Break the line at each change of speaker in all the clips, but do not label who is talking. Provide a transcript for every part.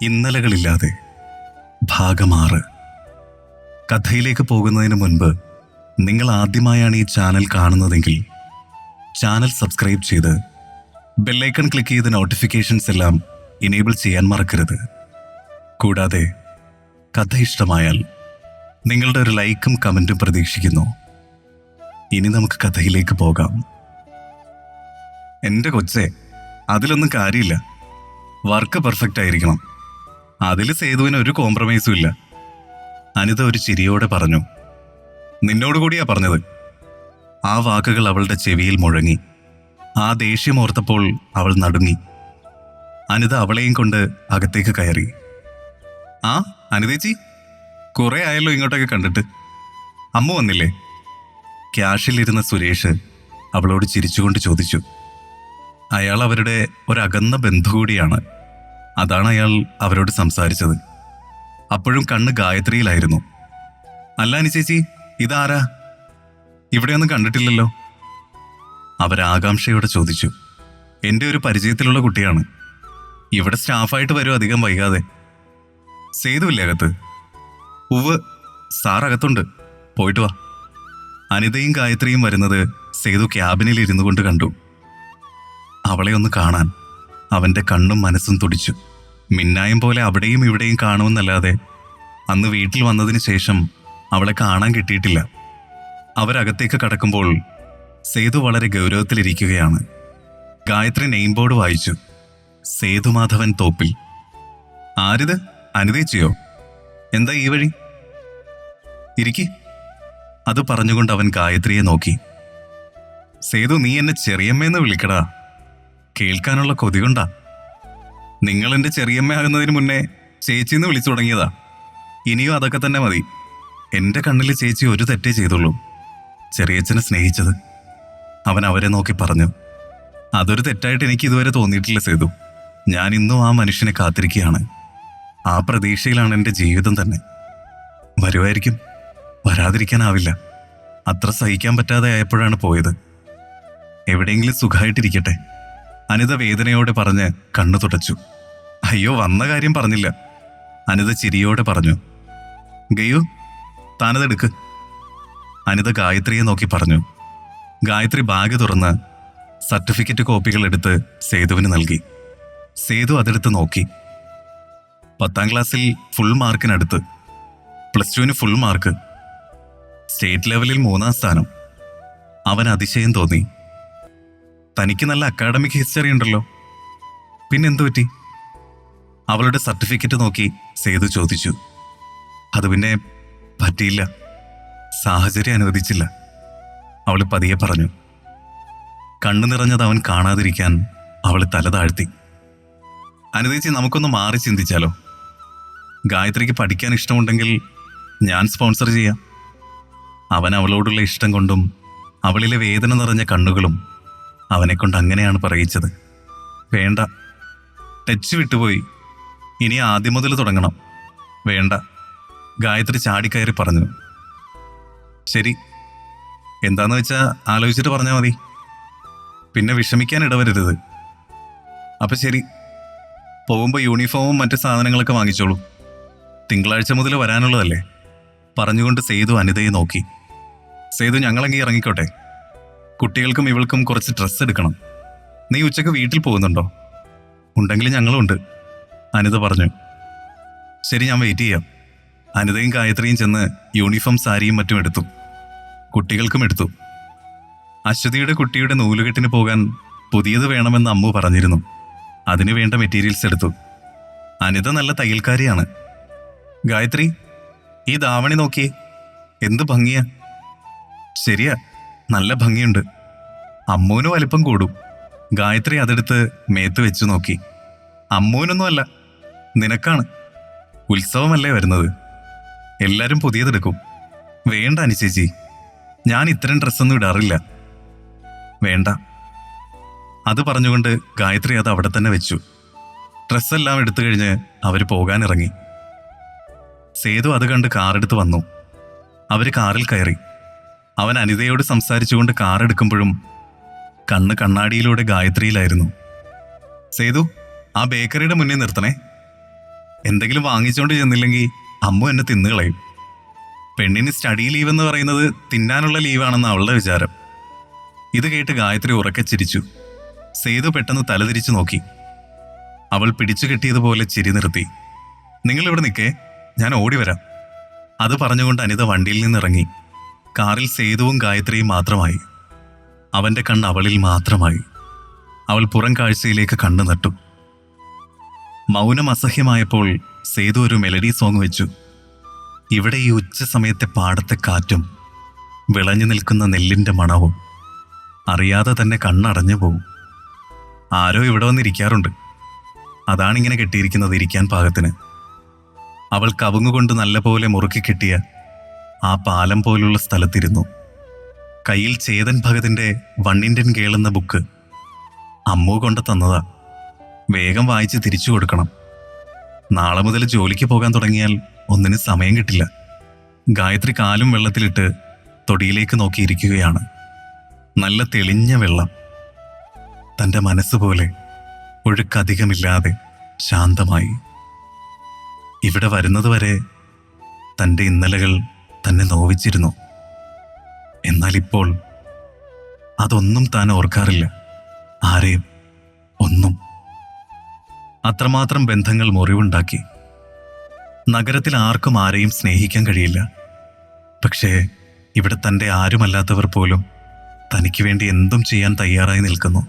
ഇന്നലകളില്ലാതെ ഭാഗം 6. കഥയിലേക്ക് പോകുന്നതിന് മുൻപ് നിങ്ങൾ ആദ്യമായാണ് ഈ ചാനൽ കാണുന്നതെങ്കിൽ ചാനൽ സബ്സ്ക്രൈബ് ചെയ്ത് ബെല്ലൈക്കൺ ക്ലിക്ക് ചെയ്ത് നോട്ടിഫിക്കേഷൻസ് എല്ലാം ഇനേബിൾ ചെയ്യാൻ മറക്കരുത്. കൂടാതെ കഥ ഇഷ്ടമായാൽ നിങ്ങളുടെ ഒരു ലൈക്കും കമൻറ്റും പ്രതീക്ഷിക്കുന്നു. ഇനി നമുക്ക് കഥയിലേക്ക് പോകാം. എൻ്റെ കൊച്ചേ, അതിലൊന്നും കാര്യമില്ല. വർക്ക് പെർഫെക്റ്റ് ആയിരിക്കണം. അതിൽ സേതുവിന് ഒരു കോംപ്രമൈസും ഇല്ല. അനിത ഒരു ചിരിയോടെ പറഞ്ഞു. നിന്നോട് കൂടിയാ പറഞ്ഞത്. ആ വാക്കുകൾ അവളുടെ ചെവിയിൽ മുഴങ്ങി. ആ ദേഷ്യം ഓർത്തപ്പോൾ അവൾ നടുങ്ങി. അനിത അവളെയും കൊണ്ട് അകത്തേക്ക് കയറി. ആ അനിതേച്ചി, കുറെ ആയല്ലോ ഇങ്ങോട്ടൊക്കെ കണ്ടിട്ട്. അമ്മ വന്നില്ലേ? ക്യാഷിലിരുന്ന സുരേഷ് അവളോട് ചിരിച്ചുകൊണ്ട് ചോദിച്ചു. അയാൾ അവരുടെ ഒരകന്ന ബന്ധു കൂടിയാണ്. അതാണ് അയാൾ അവരോട് സംസാരിച്ചത്. അപ്പോഴും കണ്ണ് ഗായത്രിയിലായിരുന്നു. അല്ല അനി ചേച്ചി, ഇതാരാ? ഇവിടെയൊന്നും കണ്ടിട്ടില്ലല്ലോ. അവരാകാംക്ഷയോടെ ചോദിച്ചു. എൻ്റെ ഒരു പരിചയത്തിലുള്ള കുട്ടിയാണ്. ഇവിടെ സ്റ്റാഫായിട്ട് വരും അധികം വൈകാതെ. സേതുവില്ലേ അകത്ത്? ഉവ്, സാർ അകത്തുണ്ട്, പോയിട്ട് വാ. അനിതയും ഗായത്രിയും വരുന്നത് സേതു ക്യാബിനിൽ ഇരുന്നു കൊണ്ട് കണ്ടു. അവളെ ഒന്ന് കാണാൻ അവൻ്റെ കണ്ണും മനസ്സും തുടിച്ചു. മിന്നായം പോലെ അവിടെയും ഇവിടെയും കാണുമെന്നല്ലാതെ അന്ന് വീട്ടിൽ വന്നതിന് ശേഷം അവളെ കാണാൻ കിട്ടിയിട്ടില്ല. അവരകത്തേക്ക് കടക്കുമ്പോൾ സേതു വളരെ ഗൗരവത്തിലിരിക്കുകയാണ്. ഗായത്രി നെയിം ബോർഡ് വായിച്ചു. സേതുമാധവൻ തോപ്പിൽ. ആരിത്? അനിതേച്ചിയോ? എന്താ ഈ വഴി? ഇരിക്കി. അത് പറഞ്ഞുകൊണ്ട് അവൻ ഗായത്രിയെ നോക്കി. സേതു, നീ എന്നെ ചെറിയമ്മയെന്ന് വിളിക്കടാ. കേൾക്കാനുള്ള കൊതി കൊണ്ടാ. നിങ്ങൾ എൻ്റെ ചെറിയമ്മയാകുന്നതിന് മുന്നേ ചേച്ചിന്ന് വിളിച്ചു തുടങ്ങിയതാ. ഇനിയും അതൊക്കെ തന്നെ മതി. എൻ്റെ കണ്ണിൽ ചേച്ചി ഒരു തെറ്റേ ചെയ്തുള്ളൂ, ചെറിയച്ഛനെ സ്നേഹിച്ചത്. അവൻ അവരെ നോക്കി പറഞ്ഞു. അതൊരു തെറ്റായിട്ട് എനിക്ക് ഇതുവരെ തോന്നിയിട്ടില്ല സേതു. ഞാൻ ഇന്നും ആ മനുഷ്യനെ കാത്തിരിക്കുകയാണ്. ആ പ്രതീക്ഷയിലാണ് എൻ്റെ ജീവിതം തന്നെ. വരുമായിരിക്കും, വരാതിരിക്കാനാവില്ല. അത്ര സഹിക്കാൻ പറ്റാതെ ആയപ്പോഴാണ് പോയത്. എവിടെയെങ്കിലും സുഖമായിട്ടിരിക്കട്ടെ. അനിത വേദനയോടെ പറഞ്ഞ് കണ്ണു തുടച്ചു. അയ്യോ, വന്ന കാര്യം പറഞ്ഞില്ല. അനിത ചിരിയോടെ പറഞ്ഞു. ഗയു, താനതെടുക്ക്. അനിത ഗായത്രിയെ നോക്കി പറഞ്ഞു. ഗായത്രി ബാഗ് തുറന്ന് സർട്ടിഫിക്കറ്റ് കോപ്പികൾ എടുത്ത് സേതുവിന് നൽകി. സേതു അതെടുത്ത് നോക്കി. 10ാം ക്ലാസ്സിൽ ഫുൾ മാർക്കിനടുത്ത്. +2 full mark. സ്റ്റേറ്റ് ലെവലിൽ 3ാം സ്ഥാനം. അവൻ അതിശയം തോന്നി. തനിക്ക് നല്ല അക്കാഡമിക് ഹിസ്റ്ററി ഉണ്ടല്ലോ, പിന്നെന്തു പറ്റി? അവളുടെ സർട്ടിഫിക്കറ്റ് നോക്കി സേതു ചോദിച്ചു. അത് പിന്നെ പറ്റിയില്ല, സാഹചര്യം അനുവദിച്ചില്ല, അവൾ പതിയെ പറഞ്ഞു. കണ്ണു നിറഞ്ഞത് അവൻ കാണാതിരിക്കാൻ അവൾ തല താഴ്ത്തി. അനുവദിച്ച് നമുക്കൊന്ന് മാറി ചിന്തിച്ചാലോ? ഗായത്രിക്ക് പഠിക്കാൻ ഇഷ്ടമുണ്ടെങ്കിൽ ഞാൻ സ്പോൺസർ ചെയ്യാം. അവൻ അവളോടുള്ള ഇഷ്ടം കൊണ്ടും അവളിലെ വേദന നിറഞ്ഞ കണ്ണുകളും അവനെക്കൊണ്ട് അങ്ങനെയാണ് പറയിച്ചത്. വേണ്ട, ടച്ച് വിട്ടുപോയി, ഇനി ആദ്യം മുതൽ തുടങ്ങണം. വേണ്ട, ഗായത്രി ചാടിക്കയറി പറഞ്ഞു. ശരി, എന്താന്ന് വെച്ചാൽ ആലോചിച്ചിട്ട് പറഞ്ഞാൽ മതി. പിന്നെ വിഷമിക്കാൻ ഇടവരരുത്. അപ്പം ശരി, പോകുമ്പോൾ യൂണിഫോമും മറ്റു സാധനങ്ങളൊക്കെ വാങ്ങിച്ചോളൂ. തിങ്കളാഴ്ച മുതൽ വരാനുള്ളതല്ലേ. പറഞ്ഞുകൊണ്ട് സേതു അനിതയെ നോക്കി. സേതു, ഞങ്ങളെങ്കിൽ ഇറങ്ങിക്കോട്ടെ. കുട്ടികൾക്കും ഇവൾക്കും കുറച്ച് ഡ്രസ്സ് എടുക്കണം. നീ ഉച്ചയ്ക്ക് വീട്ടിൽ പോകുന്നുണ്ടോ? ഉണ്ടെങ്കിൽ ഞങ്ങളുണ്ട്, അനിത പറഞ്ഞു. ശരി, ഞാൻ വെയിറ്റ് ചെയ്യാം. അനിതയും ഗായത്രിയും ചെന്ന് യൂണിഫോം സാരിയും മറ്റും എടുത്തു. കുട്ടികൾക്കും എടുത്തു. അശ്വതിയുടെ കുട്ടിയുടെ നൂലുകെട്ടിന് പോകാൻ പുതിയത് വേണമെന്ന് അമ്മു പറഞ്ഞിരുന്നു. അതിനു വേണ്ട മെറ്റീരിയൽസ് എടുത്തു. അനിത നല്ല തയ്യൽക്കാരിയാണ്. ഗായത്രി, ഈ ദാവണി നോക്കിയേ, എന്ത് ഭംഗിയാ. ശരിയാ, നല്ല ഭംഗിയുണ്ട്. അമ്മൂന് വലിപ്പം കൂടും. ഗായത്രി അതെടുത്ത് മേത്ത് വെച്ചു നോക്കി. അമ്മൂനൊന്നുമല്ല, നിനക്കാണ്. ഉത്സവമല്ലേ വരുന്നത്, എല്ലാവരും പുതിയതെടുക്കും. വേണ്ട അനുചേച്ചി, ഞാൻ ഇത്തരം ഡ്രസ്സൊന്നും ഇടാറില്ല. വേണ്ട. അത് പറഞ്ഞുകൊണ്ട് ഗായത്രി അത് അവിടെ തന്നെ വെച്ചു. ഡ്രസ്സെല്ലാം എടുത്തു കഴിഞ്ഞ് അവർ പോകാനിറങ്ങി. സേതു അത് കണ്ട് കാറെടുത്ത് വന്നു. അവർ കാറിൽ കയറി. അവൻ അനിതയോട് സംസാരിച്ചുകൊണ്ട് കാറെടുക്കുമ്പോഴും കണ്ണ് കണ്ണാടിയിലൂടെ ഗായത്രിയിലായിരുന്നു. സേതു, ആ ബേക്കറിയുടെ മുന്നിൽ നിർത്തണേ. എന്തെങ്കിലും വാങ്ങിച്ചുകൊണ്ട് ചെന്നില്ലെങ്കിൽ അമ്മു എന്നെ തിന്നുകളയും. പെണ്ണിന് സ്റ്റഡി ലീവ് എന്ന് പറയുന്നത് തിന്നാനുള്ള ലീവാണെന്ന് അവളുടെ വിചാരം. ഇത് കേട്ട് ഗായത്രി ഉറക്കെ ചിരിച്ചു. സേതു പെട്ടെന്ന് തലതിരിച്ചു നോക്കി. അവൾ പിടിച്ചു കെട്ടിയതുപോലെ ചിരി നിർത്തി. നിങ്ങളിവിടെ നിൽക്കേ, ഞാൻ ഓടി വരാം. അത് പറഞ്ഞുകൊണ്ട് അനിത വണ്ടിയിൽ നിന്നിറങ്ങി. കാറിൽ സേതുവും ഗായത്രിയും മാത്രമായി. അവന്റെ കണ്ണ് അവളിൽ മാത്രമായി. അവൾ പുറം കാഴ്ചയിലേക്ക് കണ്ണു നട്ടു. മൗനം അസഹ്യമായപ്പോൾ സേതു ഒരു മെലഡി സോങ് വെച്ചു. ഇവിടെ ഈ ഉച്ച സമയത്തെ പാടത്തെ കാറ്റും വിളഞ്ഞു നിൽക്കുന്ന നെല്ലിന്റെ മണവും അറിയാതെ തന്നെ കണ്ണടഞ്ഞു പോവും. ആരോ ഇവിടെ വന്നിരിക്കാറുണ്ട്. അതാണിങ്ങനെ കെട്ടിയിരിക്കുന്നത്, ഇരിക്കാൻ പാകത്തിന്. അവൾ കവുങ്ങുകൊണ്ട് നല്ലപോലെ മുറുക്കി കെട്ടിയ ആ പാലം പോലുള്ള സ്ഥലത്തിരുന്നു. കയ്യിൽ ചേതൻ ഭഗതിന്റെ വണ്ണിൻ്റെൻ കേളുന്ന ബുക്ക് അമ്മു കൊണ്ട് തന്നതാ. വേഗം വായിച്ച് തിരിച്ചു കൊടുക്കണം. നാളെ മുതൽ ജോലിക്ക് പോകാൻ തുടങ്ങിയാൽ ഒന്നിന് സമയം കിട്ടില്ല. ഗായത്രി കാലും വെള്ളത്തിലിട്ട് തൊടിയിലേക്ക് നോക്കിയിരിക്കുകയാണ്. നല്ല തെളിഞ്ഞ വെള്ളം. തൻ്റെ മനസ്സുപോലെ ഒഴുക്കധികമില്ലാതെ ശാന്തമായി. ഇവിടെ വരുന്നതുവരെ തൻ്റെ ഇന്നലകൾ തന്നെ നോവിച്ചിരുന്നു. എന്നാൽ ഇപ്പോൾ അതൊന്നും താൻ ഓർക്കാറില്ല. ആരെയും, ഒന്നും. അത്രമാത്രം ബന്ധങ്ങൾ മുറിവുണ്ടാക്കി. നഗരത്തിൽ ആർക്കും ആരെയും സ്നേഹിക്കാൻ കഴിയില്ല. പക്ഷേ ഇവിടെ തൻ്റെ ആരുമല്ലാത്തവർ പോലും തനിക്ക് വേണ്ടി എന്തും ചെയ്യാൻ തയ്യാറായി നിൽക്കുന്നു.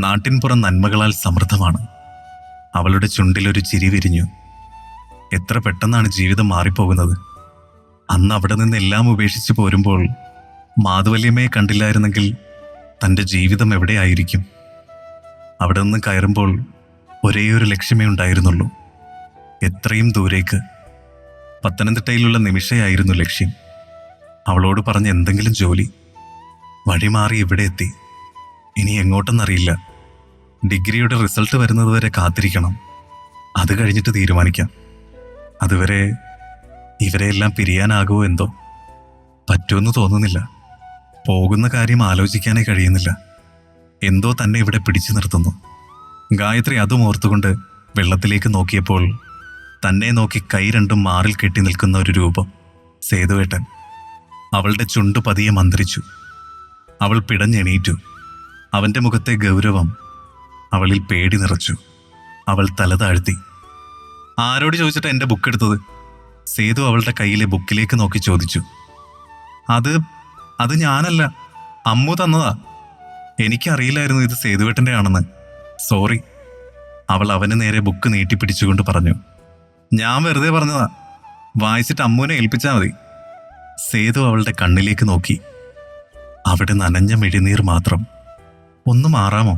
നാട്ടിൻപുറം നന്മകളാൽ സമൃദ്ധമാണ്. അവളുടെ ചുണ്ടിലൊരു ചിരി വിരിഞ്ഞു. എത്ര പെട്ടെന്നാണ് ജീവിതം മാറിപ്പോകുന്നത്. അന്ന് അവിടെ നിന്നെല്ലാം ഉപേക്ഷിച്ച് പോരുമ്പോൾ മാധവല്യമ്മയെ കണ്ടില്ലായിരുന്നെങ്കിൽ തൻ്റെ ജീവിതം എവിടെയായിരിക്കും? അവിടെ നിന്ന് കയറുമ്പോൾ ഒരേയൊരു ലക്ഷ്യമേ ഉണ്ടായിരുന്നുള്ളൂ. എത്രയും ദൂരേക്ക്. പത്തനംതിട്ടയിലുള്ള നിമിഷയായിരുന്നു ലക്ഷ്യം. അവളോട് പറഞ്ഞ എന്തെങ്കിലും ജോലി. വഴിമാറി ഇവിടെ എത്തി. ഇനി എങ്ങോട്ടെന്നറിയില്ല. ഡിഗ്രിയുടെ റിസൾട്ട് വരുന്നതുവരെ കാത്തിരിക്കണം. അത് കഴിഞ്ഞിട്ട് തീരുമാനിക്കാം. അതുവരെ ഇവരെയെല്ലാം പിരിയാനാകുമോ എന്തോ. പറ്റുമെന്ന് തോന്നുന്നില്ല. പോകുന്ന കാര്യം ആലോചിക്കാനേ കഴിയുന്നില്ല. എന്തോ തന്നെ ഇവിടെ പിടിച്ചു നിർത്തുന്നു. ഗായത്രി അതും ഓർത്തുകൊണ്ട് വെള്ളത്തിലേക്ക് നോക്കിയപ്പോൾ തന്നെ നോക്കി കൈ രണ്ടും മാറിൽ കെട്ടി നിൽക്കുന്ന ഒരു രൂപം. സേതുവേട്ടൻ. അവളുടെ ചുണ്ടു പതിയെ മന്ത്രിച്ചു. അവൾ പിടഞ്ഞെണീറ്റു. അവൻ്റെ മുഖത്തെ ഗൗരവം അവളിൽ പേടി നിറച്ചു. അവൾ തല താഴ്ത്തി. ആരോട് ചോദിച്ചിട്ട് എൻ്റെ ബുക്ക് എടുത്തത്? സേതു അവളുടെ കയ്യിലെ ബുക്കിലേക്ക് നോക്കി ചോദിച്ചു. അത് ഞാനല്ല, അമ്മു തന്നതാ. എനിക്കറിയില്ലായിരുന്നു ഇത് സേതുവേട്ടൻ്റെ ആണെന്ന്. സോറി. അവൾ അവന് നേരെ ബുക്ക് നീട്ടിപ്പിടിച്ചുകൊണ്ട് പറഞ്ഞു. ഞാൻ വെറുതെ പറഞ്ഞതാ. വായിച്ചിട്ട് അമ്മുവിനെ ഏൽപ്പിച്ചാൽ മതി. സേതു അവളുടെ കണ്ണിലേക്ക് നോക്കി. അവിടെ നനഞ്ഞ മിഴിനീർ മാത്രം. ഒന്ന് മാറാമോ?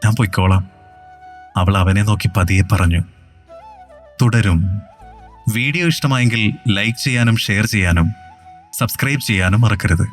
ഞാൻ പൊയ്ക്കോളാം. അവൾ അവനെ നോക്കി പതിയെ പറഞ്ഞു. തുടരും. വീഡിയോ ഇഷ്ടമായെങ്കിൽ ലൈക്ക് ചെയ്യാനും ഷെയർ ചെയ്യാനും സബ്സ്ക്രൈബ് ചെയ്യാനും മറക്കരുത്.